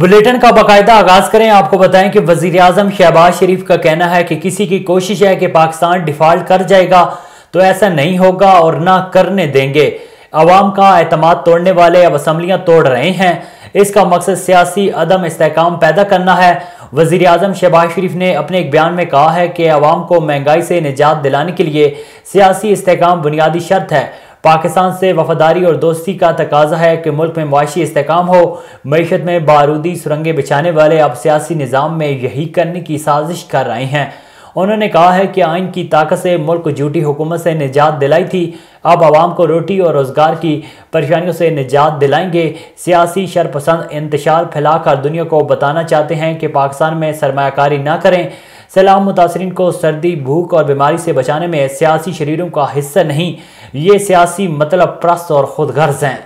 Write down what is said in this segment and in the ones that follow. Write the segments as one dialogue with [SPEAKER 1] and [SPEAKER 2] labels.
[SPEAKER 1] Bulletin का बाकायदा आगाज करें। आपको बताएं कि वजीर आजम शहबाज शरीफ का कहना है कि किसी की कोशिश है कि पाकिस्तान डिफॉल्ट कर जाएगा तो ऐसा नहीं होगा और ना करने देंगे। अवाम का एतमाद तोड़ने वाले अब असम्बलियां तोड़ रहे हैं। इसका मकसद सियासी अदम इस्तेहकाम पैदा करना है। वजीर आजम शहबाज शरीफ ने अपने एक बयान में कहा है कि अवाम को महंगाई से निजात दिलाने के लिए सियासी इस्तेहकाम बुनियादी शर्त है। पाकिस्तान से वफादारी और दोस्ती का तकाजा है कि मुल्क में मुआशी इस्तेहकाम हो। मईशत में बारूदी सुरंगें बिछाने वाले अब सियासी निज़ाम में यही करने की साजिश कर रहे हैं। उन्होंने कहा है कि आइन की ताकत से मुल्क को झूठी हुकूमत से निजात दिलाई थी, अब आवाम को रोटी और रोज़गार की परेशानियों से निजात दिलाएंगे। सियासी शरपसंद इंतशार फैलाकर दुनिया को बताना चाहते हैं कि पाकिस्तान में सरमायाकारी ना करें। सैलाब मुतासरीन को सर्दी, भूख और बीमारी से बचाने में सियासी शरीरों का हिस्सा नहीं, ये सियासी मतलब परस्त और खुदगर्ज हैं।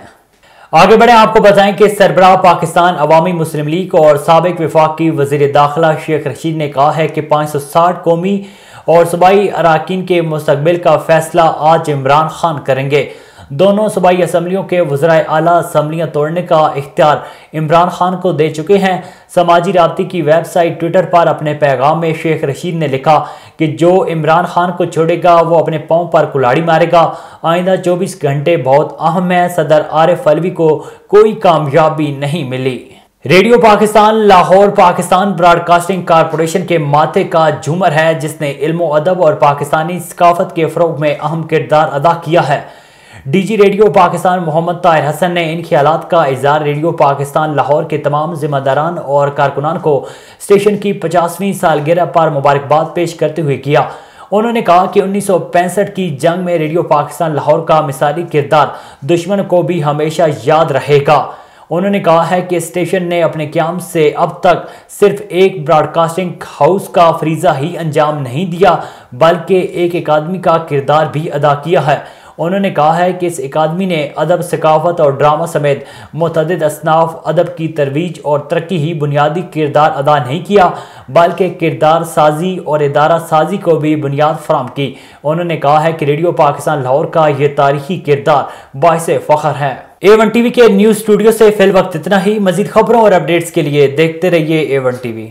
[SPEAKER 1] आगे बढ़े, आपको बताएं कि सरबराह पाकिस्तान अवामी मुस्लिम लीग और साबिक वफाकी वजीर दाखिला शेख रशीद ने कहा है कि 560 कौमी और सूबाई अराकीन के मुस्तकबिल का फैसला आज इमरान खान करेंगे। दोनों सूबाई असम्बलियों के वज़राए आला असम्बलियाँ तोड़ने का इख्तियार इमरान खान को दे चुके हैं। समाजी राब्ते की वेबसाइट ट्विटर पर अपने पैगाम में शेख रशीद ने लिखा कि जो इमरान खान को छोड़ेगा वो अपने पाँव पर कुल्हाड़ी मारेगा। आइंदा 24 घंटे बहुत अहम है। सदर आरिफ अलवी को कोई कामयाबी नहीं मिली। Radio Pakistan Lahore Pakistan broadcasting corporation के माथे का झूमर है, जिसने इल्म अदब और पाकिस्तानी सकाफत के फ़रोग़ में अहम किरदार अदा किया है। डीजी रेडियो पाकिस्तान मोहम्मद ताहिर हसन ने इन ख्यालात का इज़हार रेडियो पाकिस्तान लाहौर के तमाम जिम्मेदारान और कारकुनान को स्टेशन की 50वीं सालगिरह पर मुबारकबाद पेश करते हुए किया। उन्होंने कहा कि 1965 की जंग में रेडियो पाकिस्तान लाहौर का मिसाली किरदार दुश्मन को भी हमेशा याद रहेगा। उन्होंने कहा है कि स्टेशन ने अपने क़याम से अब तक सिर्फ एक ब्रॉडकास्टिंग हाउस का फरीज़ा ही अंजाम नहीं दिया, बल्कि एक अकादमी का किरदार भी अदा किया है। उन्होंने कहा है कि इस अकादमी ने अदब, सकाफत और ड्रामा समेत मुतअद्दिद असनाफ अदब की तरवीज और तरक्की ही बुनियादी किरदार अदा नहीं किया, बल्कि किरदार साजी और इदारा साजी को भी बुनियाद फराहम की। उन्होंने कहा है कि रेडियो पाकिस्तान लाहौर का ये तारीखी किरदार बाइसे फ़ख्र है। A1 TV के न्यूज़ स्टूडियो से फिल वक्त इतना ही। मज़ीद खबरों और अपडेट्स के लिए देखते रहिए A1 TV।